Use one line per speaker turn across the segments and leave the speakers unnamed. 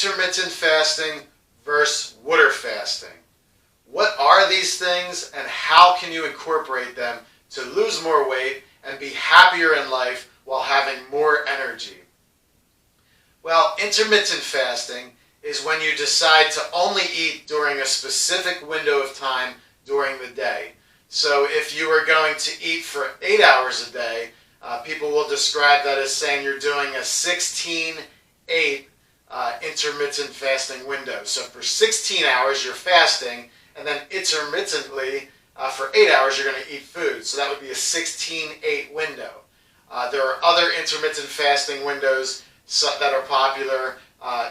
intermittent fasting versus water fasting. What are these things and how can you incorporate them to lose more weight and be happier in life while having more energy? Well, intermittent fasting is when you decide to only eat during a specific window of time during the day. So if you are going to eat for 8 hours a day, people will describe that as saying you're doing a 16-8 intermittent fasting window. So for 16 hours you're fasting, and then intermittently for 8 hours you're going to eat food. So that would be a 16-8 window. There are other intermittent fasting windows that are popular.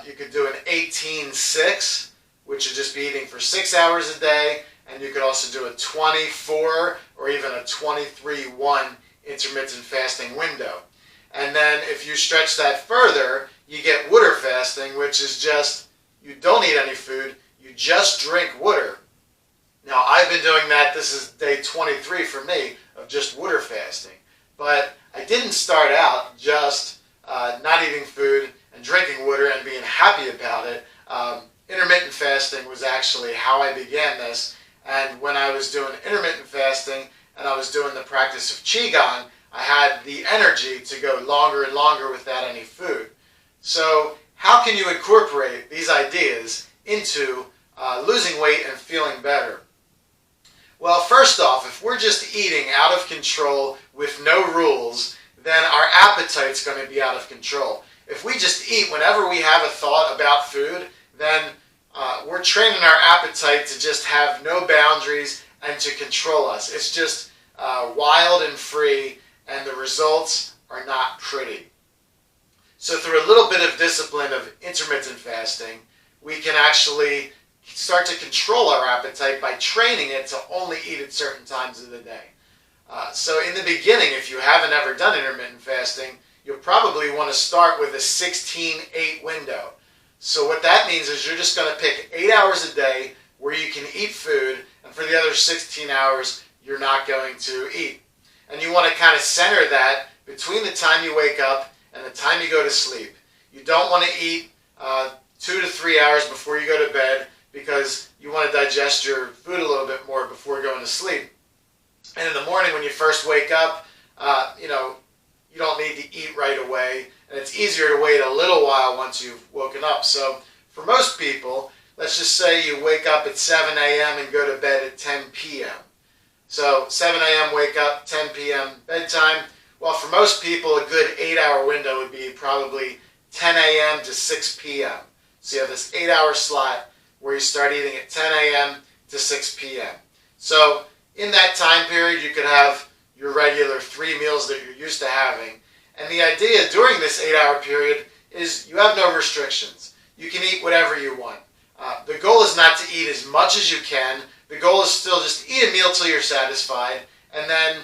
You could do an 18-6, which would just be eating for 6 hours a day, and you could also do a 24 or even a 23-1 intermittent fasting window. And then if you stretch that further, you get water fasting, which is just, you don't eat any food, you just drink water. Now I've been doing that, this is day 23 for me, of just water fasting. But I didn't start out just not eating food and drinking water and being happy about it. Intermittent fasting was actually how I began this. And when I was doing intermittent fasting and I was doing the practice of Qigong, I had the energy to go longer and longer without any food. So how can you incorporate these ideas into losing weight and feeling better? Well, first off, if we're just eating out of control with no rules, then our appetite's going to be out of control. If we just eat whenever we have a thought about food, then we're training our appetite to just have no boundaries and to control us. It's just wild and free, and the results are not pretty. So through a little bit of discipline of intermittent fasting, we can actually start to control our appetite by training it to only eat at certain times of the day. So in the beginning, if you haven't ever done intermittent fasting, you'll probably want to start with a 16-8 window. So what that means is you're just going to pick 8 hours a day where you can eat food, and for the other 16 hours, you're not going to eat. And you want to kind of center that between the time you wake up and the time you go to sleep. You don't want to eat 2 to 3 hours before you go to bed because you want to digest your food a little bit more before going to sleep. And in the morning when you first wake up, you don't need to eat right away. And it's easier to wait a little while once you've woken up. So for most people, let's just say you wake up at 7 a.m. and go to bed at 10 p.m. So 7 a.m. wake up, 10 p.m. bedtime. Well, for most people, a good 8-hour window would be probably 10 a.m. to 6 p.m. So you have this 8-hour slot where you start eating at 10 a.m. to 6 p.m. So in that time period, you could have your regular 3 meals that you're used to having. And the idea during this 8-hour period is you have no restrictions. You can eat whatever you want. The goal is not to eat as much as you can. The goal is still just eat a meal till you're satisfied. And then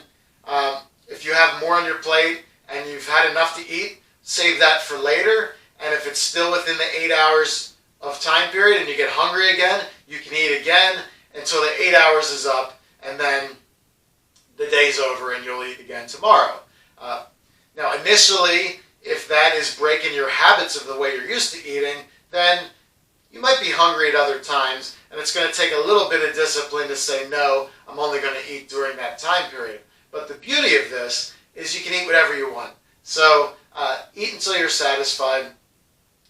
if you have more on your plate and you've had enough to eat, save that for later. And if it's still within the 8 hours of time period and you get hungry again, you can eat again until the 8 hours is up, and then the day's over and you'll eat again tomorrow. Now initially, if that is breaking your habits of the way you're used to eating, then you might be hungry at other times, and it's going to take a little bit of discipline to say, no, I'm only going to eat during that time period. But the beauty of this is you can eat whatever you want. So eat until you're satisfied.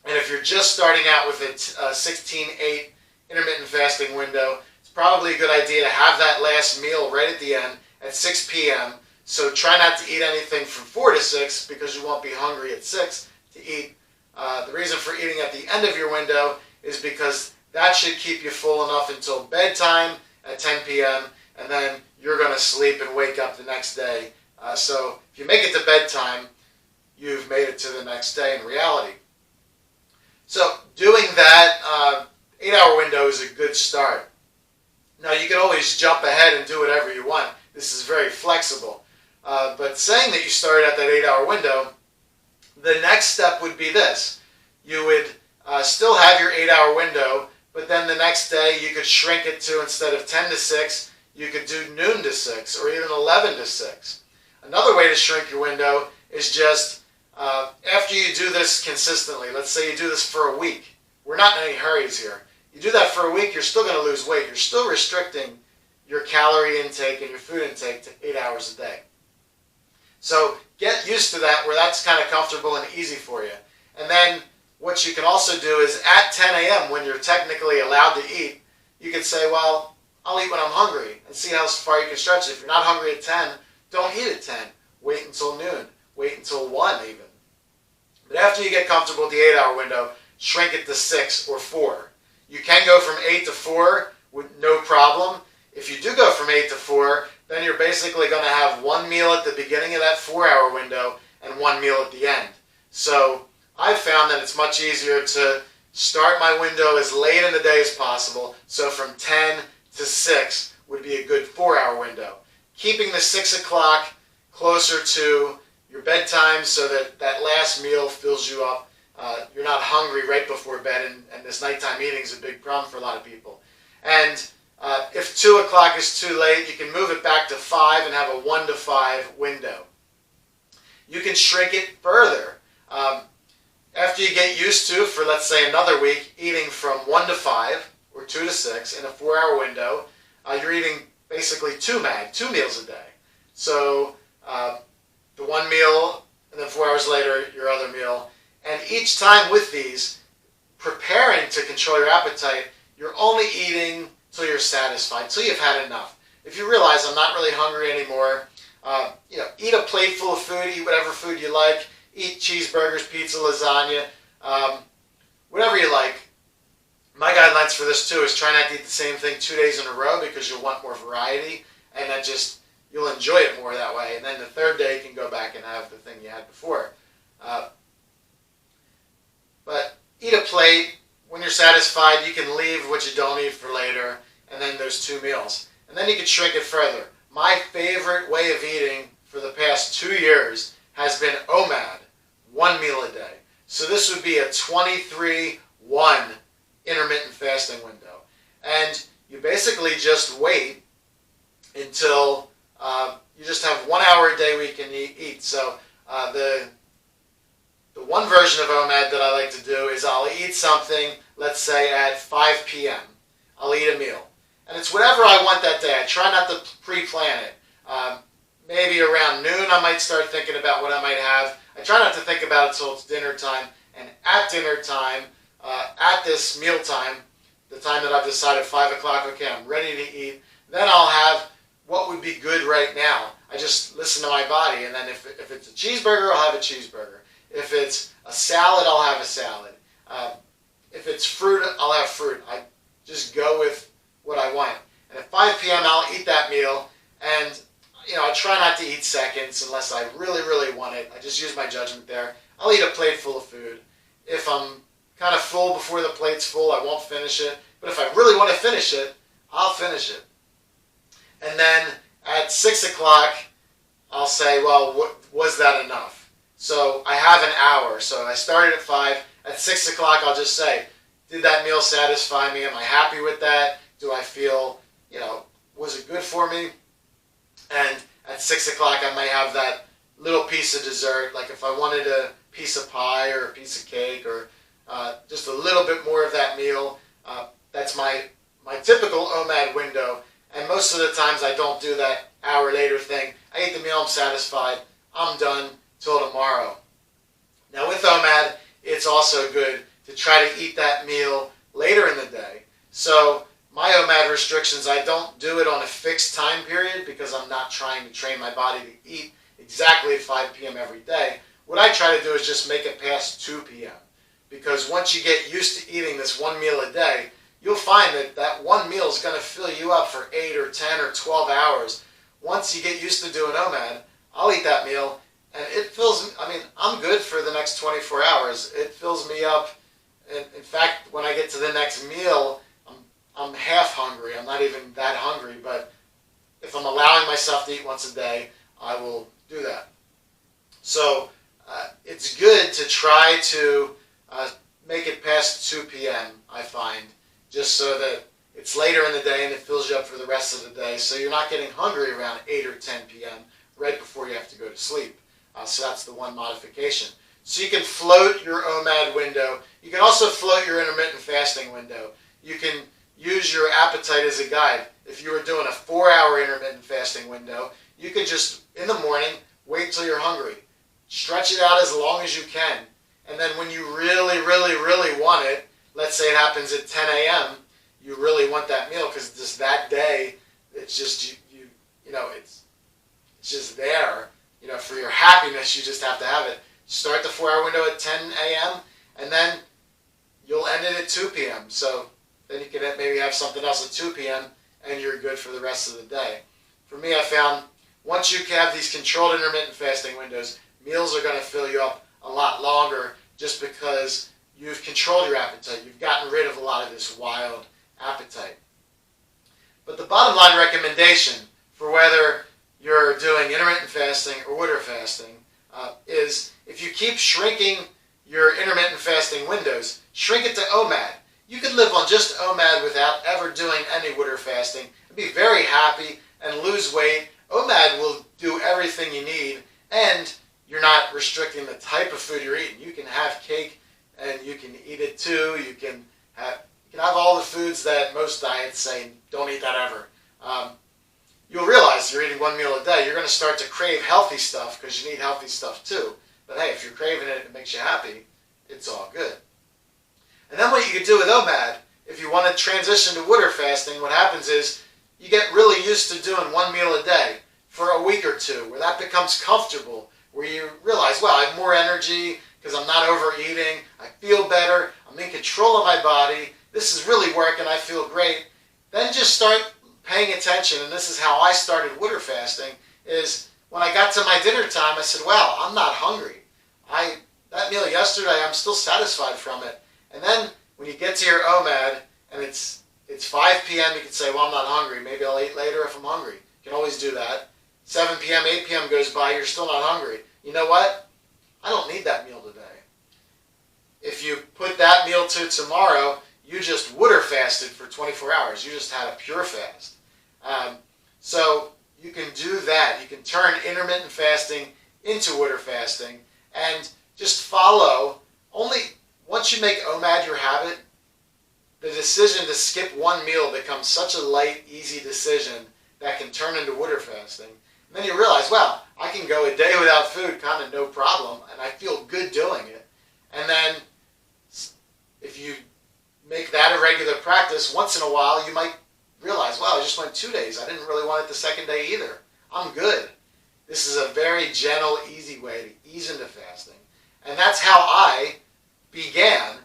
And if you're just starting out with a 16-8 intermittent fasting window, it's probably a good idea to have that last meal right at the end at 6 p.m. So try not to eat anything from 4 to 6 because you won't be hungry at 6 to eat. The reason for eating at the end of your window is because that should keep you full enough until bedtime at 10 p.m. and then you're going to sleep and wake up the next day. So if you make it to bedtime, you've made it to the next day in reality. So doing that 8-hour window is a good start. Now you can always jump ahead and do whatever you want. This is very flexible. But saying that you started at that 8-hour window, the next step would be this. You would still have your 8-hour window, but then the next day you could shrink it to, instead of 10 to 6, you could do noon to 6 or even 11 to 6. Another way to shrink your window is just after you do this consistently, let's say you do this for a week, we're not in any hurries here. You do that for a week, you're still going to lose weight. You're still restricting your calorie intake and your food intake to 8 hours a day. So get used to that where that's kind of comfortable and easy for you. And then what you can also do is at 10 a.m. when you're technically allowed to eat, you can say, well, I'll eat when I'm hungry and see how far you can stretch it. If you're not hungry at 10, don't eat at 10. Wait until noon. Wait until 1 even. But after you get comfortable with the 8-hour window, shrink it to 6 or 4. You can go from 8 to 4 with no problem. If you do go from 8 to 4, then you're basically going to have one meal at the beginning of that 4-hour window and one meal at the end. So I've found that it's much easier to start my window as late in the day as possible. So from 10 to 6 would be a good 4-hour window. Keeping the 6 o'clock closer to your bedtime so that that last meal fills you up. You're not hungry right before bed, and this nighttime eating is a big problem for a lot of people. And if 2 o'clock is too late, you can move it back to 5 and have a 1 to 5 window. You can shrink it further. After you get used to, for let's say another week, eating from 1 to 5 or 2 to 6 in a 4-hour window, you're eating basically 2 meals a day. So the one meal, and then 4 hours later, your other meal. And each time with these, preparing to control your appetite, you're only eating till you're satisfied, till you've had enough. If you realize I'm not really hungry anymore, eat a plate full of food, eat whatever food you like, eat cheeseburgers, pizza, lasagna, whatever you like. My guidelines for this too is try not to eat the same thing 2 days in a row because you'll want more variety, and that you'll enjoy it more that way. And then the third day you can go back and have the thing you had before. But eat a plate. When you're satisfied, you can leave what you don't eat for later, and then there's 2 meals. And then you can shrink it further. My favorite way of eating for the past 2 years has been OMAD, 1 meal a day. So this would be a 23-1 intermittent fasting window. And you basically just wait until you just have 1 hour a day where you can eat. So the one version of OMAD that I like to do is I'll eat something, let's say at 5 p.m. I'll eat a meal. And it's whatever I want that day. I try not to pre-plan it. Maybe around noon I might start thinking about what I might have. I try not to think about it until it's dinner time. And at dinner time, at this meal time, the time that I've decided 5 o'clock, okay, I'm ready to eat, then I'll have what would be good right now. I just listen to my body, and then if it's a cheeseburger, I'll have a cheeseburger. If it's a salad, I'll have a salad. If it's fruit, I'll have fruit. I just go with what I want. And at 5 p.m., I'll eat that meal, and I try not to eat seconds unless I really, really want it. I just use my judgment there. I'll eat a plate full of food. If I'm kind of full before the plate's full, I won't finish it. But if I really want to finish it, I'll finish it. And then at 6 o'clock, I'll say, well, was that enough? So I have an hour. So I started at 5. At 6 o'clock, I'll just say, did that meal satisfy me? Am I happy with that? Do I feel, was it good for me? And at 6 o'clock, I might have that little piece of dessert. Like if I wanted a piece of pie or a piece of cake or just a little bit more of that meal, that's my typical OMAD window. And most of the times I don't do that hour later thing. I eat the meal, I'm satisfied, I'm done till tomorrow. Now with OMAD, it's also good to try to eat that meal later in the day. So my OMAD restrictions, I don't do it on a fixed time period because I'm not trying to train my body to eat exactly at 5 p.m. every day. What I try to do is just make it past 2 p.m. Because once you get used to eating this 1 meal a day, you'll find that one meal is going to fill you up for 8 or 10 or 12 hours. Once you get used to doing OMAD, I'll eat that meal, and it fills me. I'm good for the next 24 hours. It fills me up. And in fact, when I get to the next meal, I'm half hungry. I'm not even that hungry, but if I'm allowing myself to eat once a day, I will do that. So it's good to try to make it past 2 p.m., I find, just so that it's later in the day and it fills you up for the rest of the day, so you're not getting hungry around 8 or 10 p.m. right before you have to go to sleep. So that's the one modification. So you can float your OMAD window. You can also float your intermittent fasting window. You can use your appetite as a guide. If you were doing a 4-hour intermittent fasting window, you could just, in the morning, wait till you're hungry. Stretch it out as long as you can. And then when you really, really, really want it, let's say it happens at 10 a.m., you really want that meal because just that day, it's just, it's just there. For your happiness, you just have to have it. Start the 4-hour window at 10 a.m., and then you'll end it at 2 p.m. So then you can maybe have something else at 2 p.m., and you're good for the rest of the day. For me, I found once you have these controlled intermittent fasting windows, meals are going to fill you up a lot longer just because you've controlled your appetite. You've gotten rid of a lot of this wild appetite. But the bottom line recommendation for whether you're doing intermittent fasting or water fasting is if you keep shrinking your intermittent fasting windows, shrink it to OMAD. You could live on just OMAD without ever doing any water fasting and be very happy and lose weight. OMAD will do everything you need, and you're not restricting the type of food you're eating. You can have cake and you can eat it too. You can have all the foods that most diets say don't eat that ever. You'll realize you're eating one meal a day. You're going to start to crave healthy stuff because you need healthy stuff too. But hey, if you're craving it and it makes you happy, it's all good. And then what you can do with OMAD, if you want to transition to water fasting, what happens is you get really used to doing one meal a day for a week or two, where that becomes comfortable, where you realize, well, I have more energy because I'm not overeating, I feel better, I'm in control of my body, this is really working, I feel great. Then just start paying attention, and this is how I started water fasting, is when I got to my dinner time, I said, well, I'm not hungry. That meal yesterday, I'm still satisfied from it. And then when you get to your OMAD and it's 5 p.m., you can say, well, I'm not hungry. Maybe I'll eat later if I'm hungry. You can always do that. 7 p.m., 8 p.m. goes by, you're still not hungry. You know what? I don't need that meal today. If you put that meal to tomorrow, you just water fasted for 24 hours. You just had a pure fast. So you can do that. You can turn intermittent fasting into water fasting and just follow. Only once you make OMAD your habit, the decision to skip one meal becomes such a light, easy decision that can turn into water fasting. And then you realize, well, I can go a day without food, kind of no problem, and I feel good doing it. And then if you make that a regular practice, once in a while you might realize, well, I just went 2 days. I didn't really want it the second day either. I'm good. This is a very gentle, easy way to ease into fasting. And that's how I began,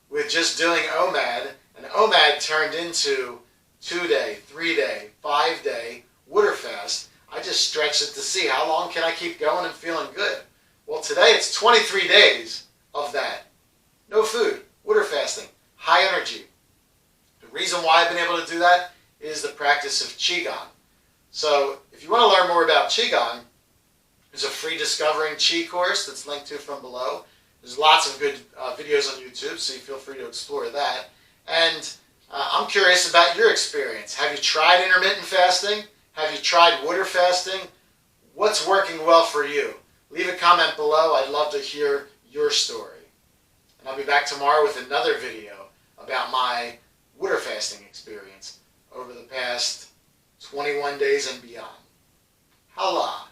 with just doing OMAD, and OMAD turned into 2-day, 3-day, 5-day water fast. I just stretched it to see how long can I keep going and feeling good. Well, today it's 23 days of that. No food, water fasting, high energy. The reason why I've been able to do that is the practice of Qigong. So if you want to learn more about Qigong, there's a free Discovering Qi course that's linked to from below. There's lots of good videos on YouTube, so you feel free to explore that. And I'm curious about your experience. Have you tried intermittent fasting? Have you tried water fasting? What's working well for you? Leave a comment below. I'd love to hear your story. And I'll be back tomorrow with another video about my water fasting experience over the past 21 days and beyond. Hala.